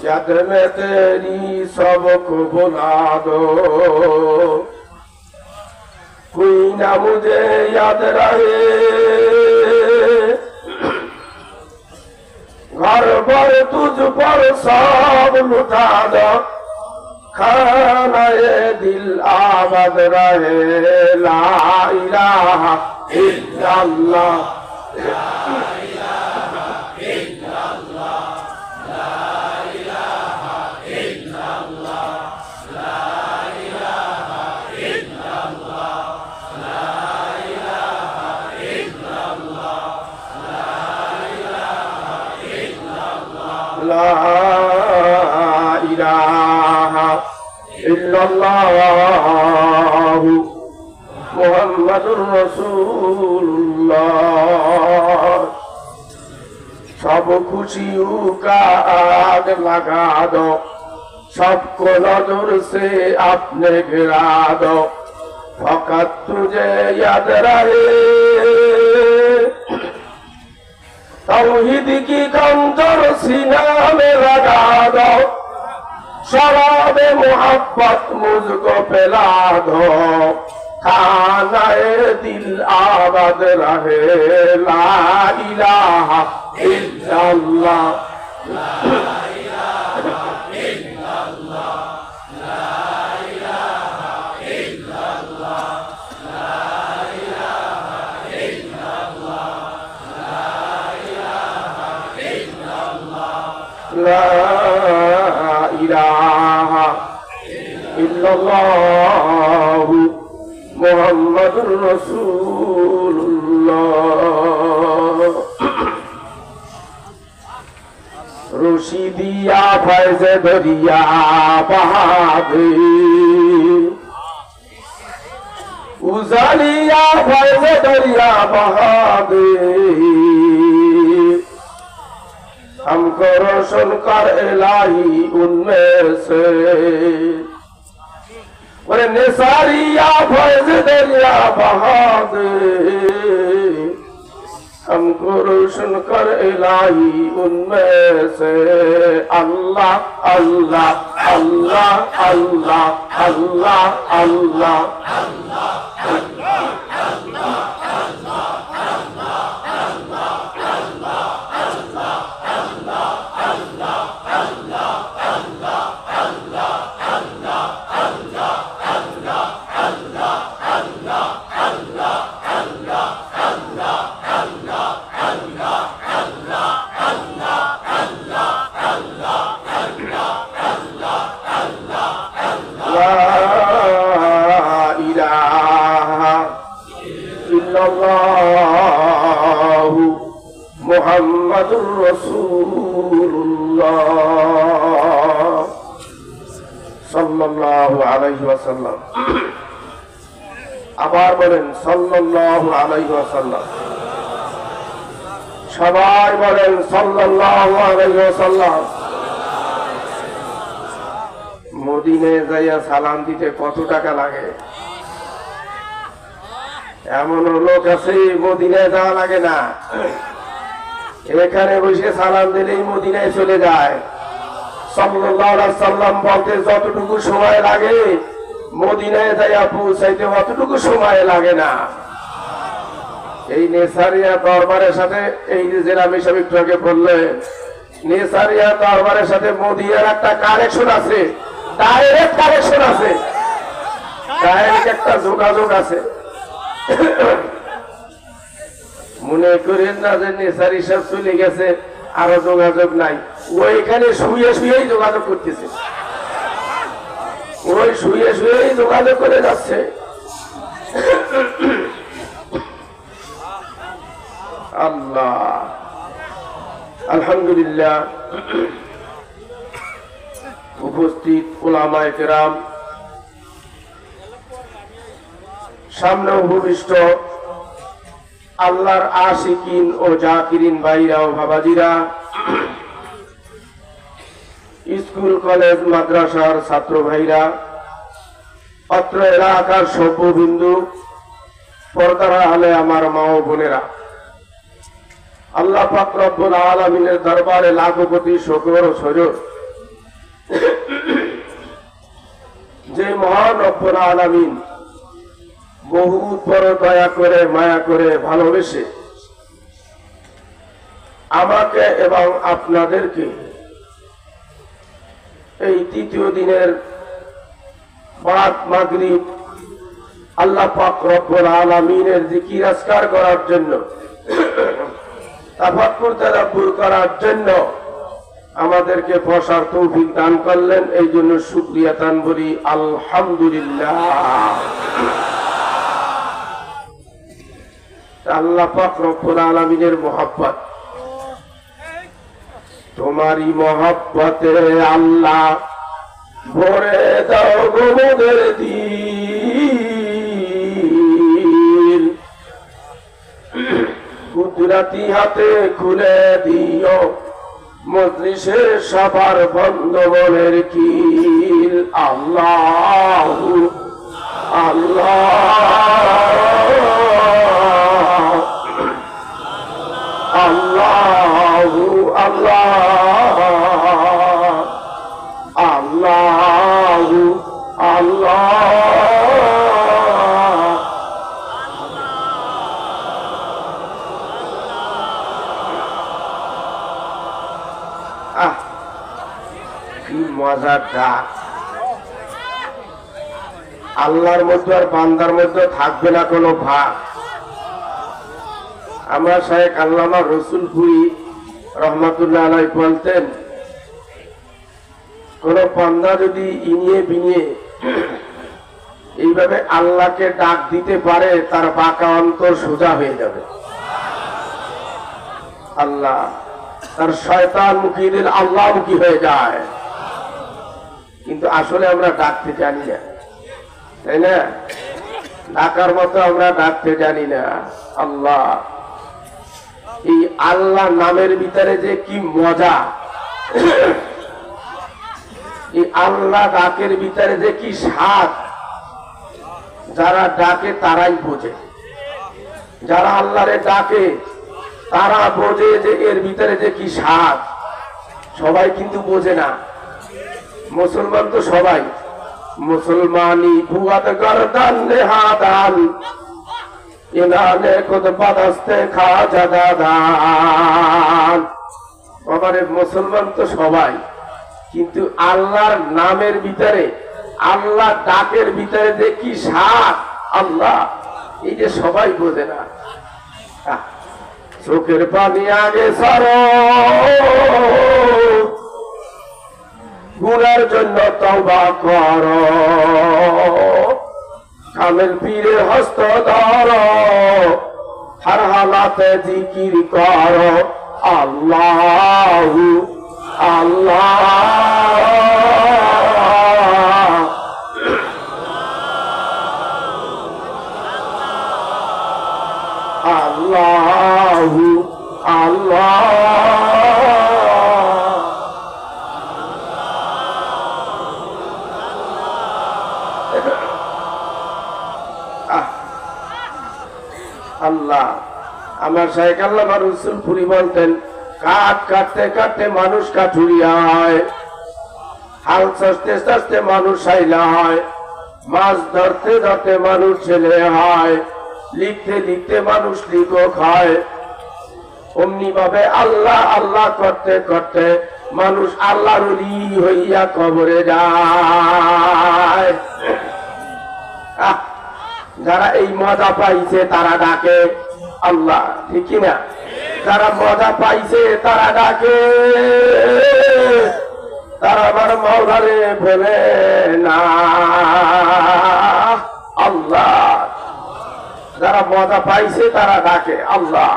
याद में तेरी सबको बुला दो, कोई ना मुझे याद रहे, घर पर तुझ पर सब लुटा दो, खाना ये दिल आबाद रहे। ला इलाहा इल्लल्लाह, ला इलाहा इल्लल्लाह, ला इलाहा इल्लल्लाह, ला इलाहा इल्लल्लाह, ला इलाहा इल्लल्लाह, ला इलाहा इल्लल्लाह, ला इलाहा इल्लल्लाह मुहम्मदुर रसूलुल्लाह। सब खुशियों का आग लगा दो, सबको नजर से अपने गिरा दो, फकत तुझे याद रहे। तौहीद की कंकर सीना में लगा दो, शराबे मोहब्बत मुझको पिला दो, खानाए दिल आबाद रहे। ला इलाहा इल्लल्लाह, ला इलाहा इल्लल्लाह, ला इलाहा इल्लल्लाह, ला इलाहा इल्लल्लाह, ला इलाहा इल्लल्लाह, ला इलाहा इल्लल्लाह मुहम्मदुर रसूलुल्लाह। रुशी दिया फैज़ दरिया बहा दे, उजालिया फैज़ दरिया बहा दे, हमको रोशन कर इलाही उनमें से। बोले निसारिया फैज़ दरिया बहा दे, हमको रोशन कर इलाही उनमें से। अल्लाह अल्लाह अल्लाह अल्लाह अल्लाह अल्लाह मुहम्मदुर रसूलुल्लाह सल्लल्लाहु अलैहि वसल्लम। আবার বলেন সাল্লাল্লাহু আলাইহি ওয়াসাল্লাম। সবাই বলেন সাল্লাল্লাহু আলাইহি ওয়াসাল্লাম। মদিনায় যাইয়া সালাম দিতে কত টাকা লাগে? এমন লোক আছে মদিনায় যাওয়া লাগে না, এখানে বসে সালাম দিলেই মদিনায় চলে যায়। সাল্লাল্লাহু আলাইহি ওয়াসাল্লাম বলতে যতটুকু সময় লাগে মদিনায় যাইয়া পৌঁছাইতে অতটুকু সময় লাগে না। এই নেসারিয়া দরবারের সাথে এই যে জেলামি সাহেব একটু আগে বললেন, নেসারিয়া দরবারের সাথে মদিনার একটা কানেকশন আছে, ডাইরেক্ট কানেকশন আছে, ডাইরেক্ট একটা যোগাযোগ আছে। মনে করেন না যে নেসারি সাহেব চলে গেছে আরো যোগাযোগ নাই, ওইখানে শুয়ে শুয়েই যোগাযোগ করতেছে, ওই শুয়ে শুয়েই যোগাযোগ করে যাচ্ছে। আল্লাহ আলহামদুলিল্লাহ। উপস্থিত উলামায়ে কেরাম, সামনে উপবিষ্ট আল্লাহর আশিকিন ও জাকিরিন ভাইরা ও বাবাজিরা, স্কুল কলেজ মাদ্রাসার ছাত্র ভাইরা, অত্র এলাকার সভ্যবিন্দু, পর্দার আলে আমার মা ও বোনেরা, আল্লাহ পাক রব্বুল আলামিনের দরবারে লাখো কোটি শুকর ও সজদ যে মহান রব্বুল আলামিন বহুত বড় দয়া করে মায়া করে ভালোবেসে আমাকে এবং আপনাদেরকে এই তৃতীয় দিনের বাদ মাগরিব আল্লাহ পাক রব্বুল আলামিনের জিকির আজকার করার জন্য তাফাক্কুর তাদাব্বুর করার জন্য আমাদেরকে বসার তৌফিক দান করলেন। এই জন্য শুকরিয়া দান করি আলহামদুলিল্লাহ। আল্লাহ পাক রব্বুল আলামিনের মহব্বত, তোমারই মহব্বতে আল্লাহ ভরে দাও গো মোদের দিল, কুদরতি হাতে খুলে দিও মজলিসে সবার বন্ধ মনের কিল। আল্লাহ আল্লাহ আল্লাহ আল্লাহ আল্লাহ কি মজার ডাক। আল্লাহর মধ্যে আর বান্দার মধ্যে থাকবে না কোনো ভাগ। আমরা শায়েখ আল্লামা রসুলপুরি রহমাতুল্লাহ আলাইহি বলতেন, কোন বান্দা যদি ইনিয়ে বিনিয়ে এইভাবে আল্লাহকে ডাক দিতে পারে তার বাঁকা অন্তর সোজা হয়ে যাবে। আল্লাহ তার শয়তান মুখী দিল আল্লাহ মুখী হয়ে যায়। কিন্তু আসলে আমরা ডাকতে জানি না, তাই না? ডাকার মতো আমরা ডাকতে জানি না। আল্লাহ, এই আল্লাহ নামের ভিতরে যে কি মজা, এই আল্লাহ ডাকের ভিতরে যে কি স্বাদ, যারা ডাকে তারাই বোঝে। যারা আল্লাহরে ডাকে তারা বোঝে যে এর ভিতরে যে কি স্বাদ। সবাই কিন্তু বোঝে না। মুসলমান তো সবাই, মুসলমানি বুয়াদ গর্দান নেহাদান ইনানে খুদ বাদস্তে খাজা দাদান। বাবারে মুসলমান তো সবাই, কিন্তু আল্লাহর নামের ভিতরে আল্লাহ ডাকের ভিতরে যে কি স্বাদ আল্লাহ, এই যে সবাই বোঝে না। চোখের পানি আগে সরো, গুনার জন্য তওবা করো, কামেল পীরের হস্ত ধরো, হর হালাতে জিকির করো। আল্লাহ আল্লাহ আল্লাহ আল্লাহ আল্লাহ। আমার শায়েখ আল্লামা রসুলপুরি বলতেন, কাঠ কাটতে কাটতে মানুষ কাঠুরিয়া হয়, হাল চাষতে চাষতে মানুষ সাইলা হয়, মাছ ধরতে ধরতে মানুষ ছেলে হয়, লিখতে লিখতে মানুষ লিখক হয়। অমনি ভাবে আল্লাহ আল্লাহ করতে করতে মানুষ আল্লাহর ওলি হইয়া কবরে যায়। যারা এই মজা পাইছে তারা ডাকে আল্লাহ, ঠিক কিনা? যারা মজা পাইছে তারা ডাকে, তারা আমার মাওলারে বলে না আল্লাহ। যারা মজা পাইছে তারা ডাকে আল্লাহ।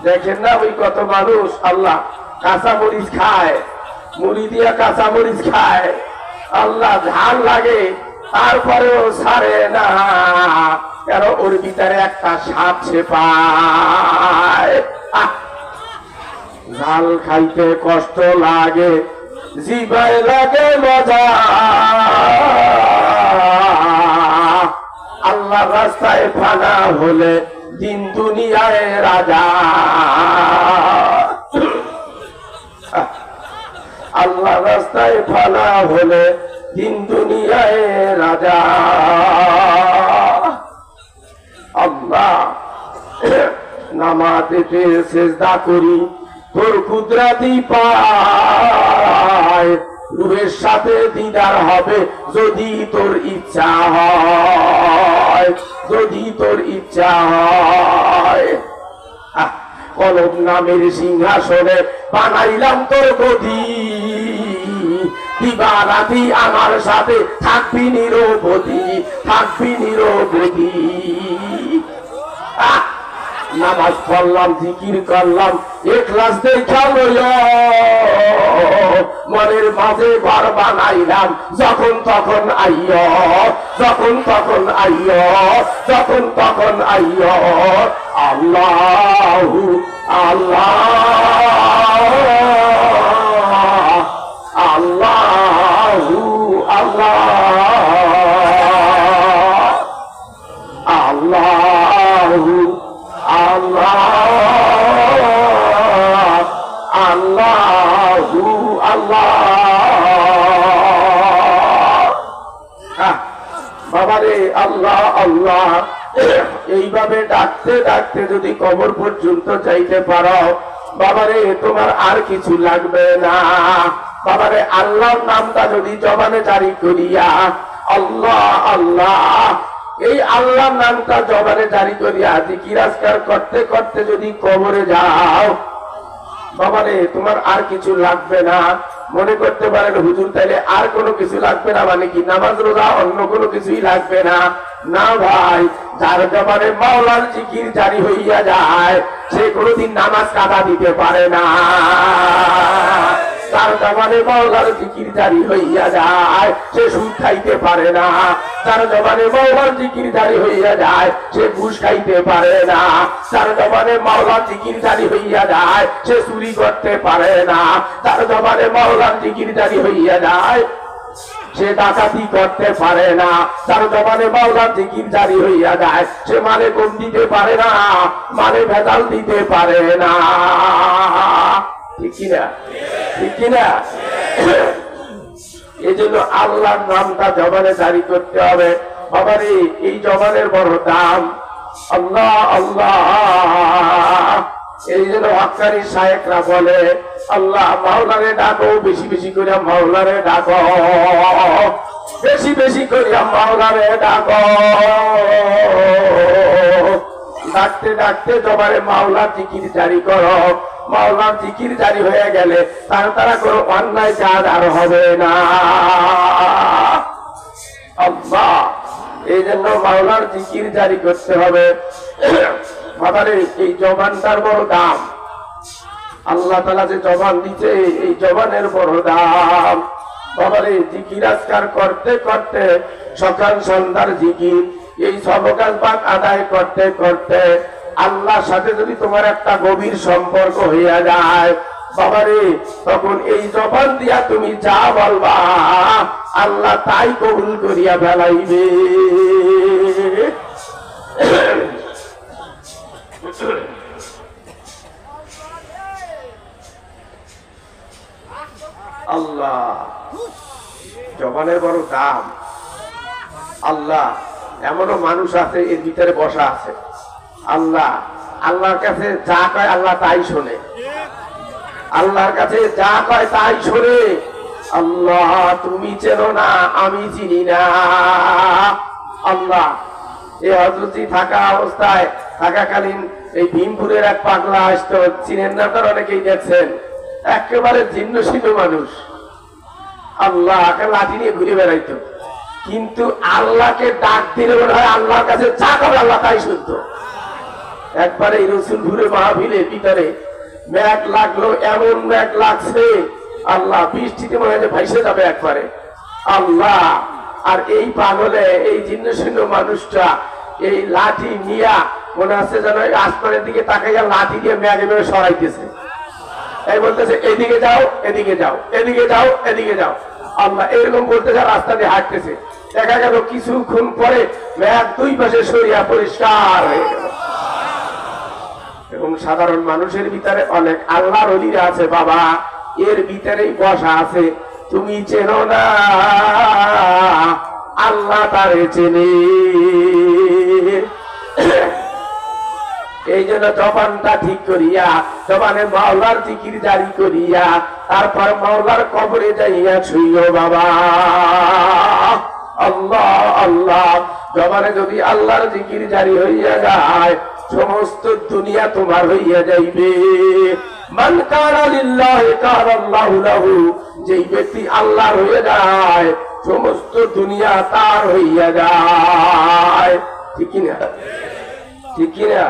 দেখেন না ওই কত মানুষ আল্লাহ কাঁচা মরিচ খায়, মুড়ি দিয়া কাঁচা মরিচ খায়, আল্লাহ ঝাল লাগে তারপরেও ছাড়ে না, কেন ওর ভিতরে একটা স্বাদ সে পায়। ঝাল খাইতে কষ্ট লাগে, জিভায় লাগে মজা, আল্লাহ রাস্তায় ফানা হলে দিন দুনিয়ায় রাজা। আল্লাহ রাস্তায় ফানা হলে দিন দুনিয়ায় রাজা। আল্লাহ নামাজেতে সেজদা করি তোর কুদরতি পায়, রূহের সাথে দিদার হবে যদি তোর ইচ্ছা হয়, যদি তোর ইচ্ছা হয়। কলম নামের সিংহাসনে বানাইলাম তোর গদি, দিবারাতি আমার সাথে থাকবি নিরবধি, থাকবি নিরবধি। নামাজ পড়লাম জিকির করলাম ইখলাস দেখা লইয়া, মনের মাঝে ঘর বানাইলাম যখন তখন আইয়া, যখন তখন আইয়া, যখন তখন আইয়া। আল্লাহু আল্লাহ আল্লাহু আল্লাহ আল্লাহু আল্লাহ আল্লাহু আল্লাহ। বাবারে আল্লাহ আল্লাহ এইভাবে ডাকতে ডাকতে যদি কবর পর্যন্ত যাইতে পারো বাবারে, তোমার আর কিছু লাগবে না। বাবারে আল্লাহর নামটা যদি জবানে জারি করিয়া আল্লাহ আল্লাহ, এই আল্লাহর নামটা জবানে জারি করিয়া জিকির আজকার করতে করতে যদি কবরে যাও বাবারে, তোমার আর কিছু লাগবে না। মনে করতে পারেন হুজুর তাইলে আর কোনো কিছু লাগবে না, মানে কি নামাজ রোজা অন্য কোনো কিছুই লাগবে না? না ভাই, যার জবানে মাওলার জিকির জারি হইয়া যায় সে কোনোদিন নামাজ কাদা দিতে পারে না। যার জবানে মাওলার জিকির জারি হইয়া যায় সে সুদ খাইতে পারে না। যার জবানে মাওলার জিকির জারি হইয়া যায় সে ঘুষ খাইতে পারে না। যার জবানে মাওলার জিকির জারি হইয়া যায় সে চুরি করতে পারে না। যার জবানে মাওলার জিকির জারি হইয়া যায় সে ডাকাতি করতে পারে না। তার জবানে মাওলার জিকির জারি হইয়া যায় সে মানে কম দিতে পারে না, মানে ভেজাল দিতে পারে না। ঠিক কিনা? ঠিক কিনা? এই জন্য আল্লাহর নামটা জবানে জারি করতে হবে। বাবারে এই জবানের বড় দাম। আল্লাহ আল্লাহ। এই জন্য হক্কানি শায়েখরা বলে আল্লাহ মাওলারে ডাকো, বেশি বেশি করে মাওলারে ডাকো, বেশি বেশি করে মাওলারে ডাকো। ডাকতে ডাকতে জবানে মাওলার জিকির জারি করো। মাওলার জিকির জারি হয়ে গেলে তার দ্বারা কোনো অন্যায় কাজ আর হবে না। আল্লাহ, এই জন্য মাওলার জিকির জারি করতে হবে। বাবারে এই জবানটার বড় দাম। আল্লাহ তাআলা যে জবান দিতে, এই জবানের বড় দাম। বাবারে জিকির আজকার করতে করতে সকাল সন্ধ্যার জিকির, এই সবকাজ বাক আদায় করতে করতে আল্লাহর সাথে যদি তোমার একটা গভীর সম্পর্ক হইয়া যায় বাবারে, তখন এই জবান দিয়া তুমি যা বলবা আল্লাহ তাই কবুল করিয়া ফেলাইবে। আল্লাহ, জবানের বড় দাম। আল্লাহ, এমনও মানুষ আছে এর ভিতরে বসা আছে, আল্লাহ আল্লাহর কাছে যা কয় আল্লাহ তাই শোনে, আল্লাহর কাছে যা কয় তাই শোনে। আল্লাহ, তুমি চেনো না, আমি চিনি না। আল্লাহ, এই হযরতি থাকা অবস্থায় থাকাকালীন এই ভীমপুরের এক পাগলা আসতো, চিনেন না তার, অনেকেই দেখছেন, একেবারে জীর্ণ শীর্ণ মানুষ। আল্লাহ লাঠি নিয়ে ঘুরে বেড়াইতো, কিন্তু আল্লাহকে ডাক দিলে মনে হয় আল্লাহর কাছে যা করে আল্লাহ তাই শুনতো। একবারে এই রসুলপুরে মাহফিলের ভিতরে মেঘ লাগলো, এমন মেঘ লাগছে আল্লাহ বৃষ্টিতে মনে হয় ভাইসে যাবে একবারে। আল্লাহ, আর এই পাগলে এই জীর্ণ শীর্ণ মানুষটা এই লাঠি নিয়া মনে হচ্ছে যেন আসমানের দিকে তাকাইয়া লাঠি দিয়ে মেঘে মেঘে সরাইতেছে। এই বলতেছে এদিকে যাও, এদিকে যাও, এদিকে যাও, এদিকে যাও। আল্লাহ এরকম বলতেছে, রাস্তা দিয়ে হাঁটতেছে। দেখা গেল কিছুক্ষণ পরে মেঘ দুই পাশে সরিয়া পরিষ্কার হয়ে গেল। এবং সাধারণ মানুষের ভিতরে অনেক আল্লাহর ওলিরা আছে বাবা, এর ভিতরেই বসা আছে, তুমি চেনো না, আল্লাহ তারে চেনে। এই জন্য জবানটা ঠিক করিয়া, জবানে মাওলার জিকির জারি করিয়া, তারপর মাওলার কবরে যাইয়া ছুইও বাবা আল্লাহ আল্লাহ। জবানে যদি আল্লাহর জিকির জারি হইয়া যায়, সমস্ত দুনিয়া তোমার হইয়া যাইবে। মান কানা লিল্লাহি কানা আল্লাহু লাহু, যেই ব্যক্তি আল্লাহর হয়ে যায়, সমস্ত দুনিয়া তার হইয়া যায়। ঠিক না? ঠিক না?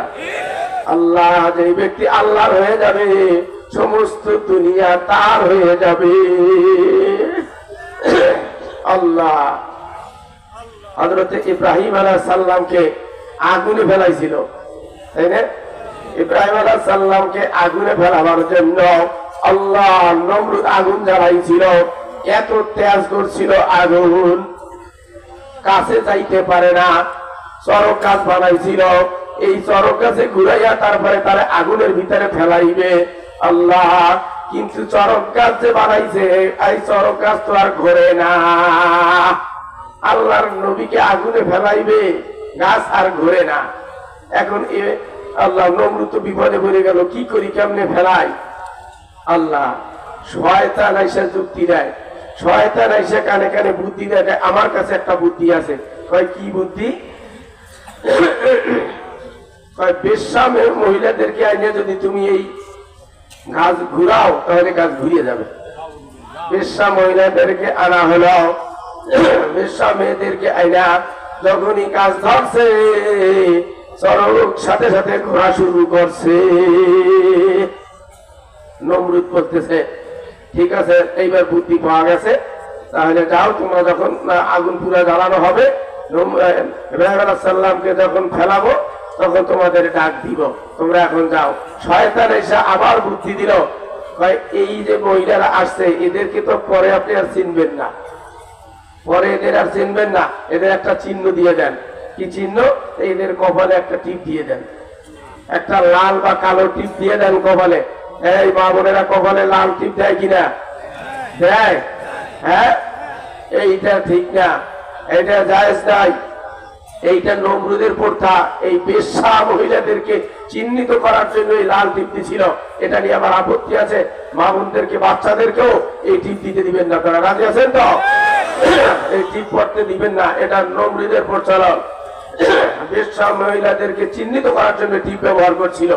আল্লাহ, যেই ব্যক্তি আল্লাহর হয়ে যাবে, সমস্ত দুনিয়া তার হয়ে যাবে। আল্লাহ হযরত ইব্রাহিম আলাইহিস সালামকে আগুনে ফেলাইছিল, তাই না? ইব্রাহিম আলাইহিস সালামকে আগুনে ফেলাবার জন্য আল্লাহ নমরুদ আগুন জ্বালাইছিল, এত তেজ করছিল আগুন, কাছে যাইতে পারে না, চরক গাছ বানাইছিল, এই চরক গাছে ঘুরাইয়া তারপরে তারা আগুনের ভিতরে ফেলাইবে আল্লাহ। কিন্তু চরক গাছ যে বানাইছে, এই চরক গাছ তো আর ঘোরে না। আল্লাহর নবীকে আগুনে ফেলাইবে, গাছ আর ঘোরে না। এখন আল্লাহ নমরুদ তো বিপদে পড়ে গেল, কি করি, কেমনে ফেলাই? আল্লাহ শয়তান আইসা যুক্তি দেয়, শয়তান আইসা কানে কানে বুদ্ধি দেয়। আমার কাছে একটা বুদ্ধি আছে। কয় কি বুদ্ধি? বেশ্যা মহিলাদেরকে আইনে যদি তুমি এই গাছ ঘুরাও, তাহলে গাছ ঘুরিয়ে যাবে। বেশ্যা মহিলাদেরকে আনা হলো, বেশ্যা মেয়েদেরকে আইনা যখনই গাছ ধরছে, চরক সাথে সাথে ঘোরা শুরু করছে। নমরুদ বলতেছে, ঠিক আছে, এইবার বুদ্ধি পাওয়া গেছে, তাহলে যাও, তোমরা যখন আগুন পুরা জ্বালানো হবে, ইব্রাহিম আলাইহিস সালামকে যখন ফেলাবো, তখন তোমাদের ডাক দিব, তোমরা এখন যাও। শয়তান এসে আবার বুদ্ধি দিল, এই যে মহিলারা আসছে, এদেরকে তো পরে আপনি আর চিনবেন না, পরে এদের আর চিনবেন না, এদের একটা চিহ্ন দিয়ে দেন। কি চিহ্ন? এদের কপালে একটা টিপ দিয়ে দেন, একটা লাল বা কালো টিপ দিয়ে দেন কপালে। এই মা বোনেরা কপালে লাল টিপ দেয় কিনা? দেয়। হ্যাঁ, এইটা ঠিক না, এটা জায়েজ নাই, এইটা নমরুদের প্রথা। এই বেশ্যা মহিলাদেরকে চিহ্নিত করার জন্য এই লাল টিপ ছিল। এটা নিয়ে আমার আপত্তি আছে। মা বোনদেরকে, বাচ্চাদেরকেও এই টিপ দিতে দিবেন না। আপনারা রাজি আছেন তো? এই টিপ পড়তে দিবেন না, এটা নমরুদের প্রচলন। বেশ্যা মহিলাদেরকে চিহ্নিত করার জন্য টিপ ব্যবহার করছিল।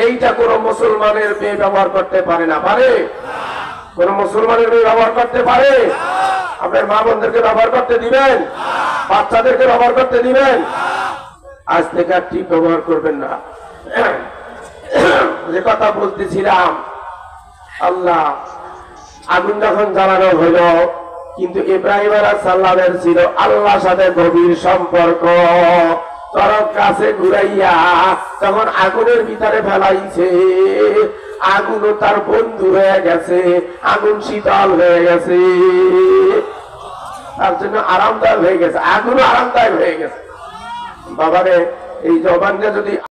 এইটা কোন মুসলমানের মেয়ে ব্যবহার করতে পারে না। পারে? কোন মুসলমানের মেয়ে ব্যবহার করতে পারে? আপনার মা বোনদেরকে ব্যবহার করতে দিবেন? বাচ্চাদেরকে ব্যবহার করতে দিবেন? আজ থেকে আর টিপ ব্যবহার করবেন না। যে কথা বলতেছিলাম, আল্লাহ আগুন যখন জ্বালানো হইল, কিন্তু ইব্রাহিম আলাইহিস সালামের ছিল আল্লাহর সাথে গভীর সম্পর্ক। চরক কাছে ঘুরাইয়া তখন আগুনের ভিতরে ফেলাইছে, আগুনও তার বন্ধু হয়ে গেছে, আগুন শীতল হয়ে গেছে, তার জন্য আরামদায়ক হয়ে গেছে, আগুনও আরামদায়ক হয়ে গেছে। বাবারে, এই জবানটা যদি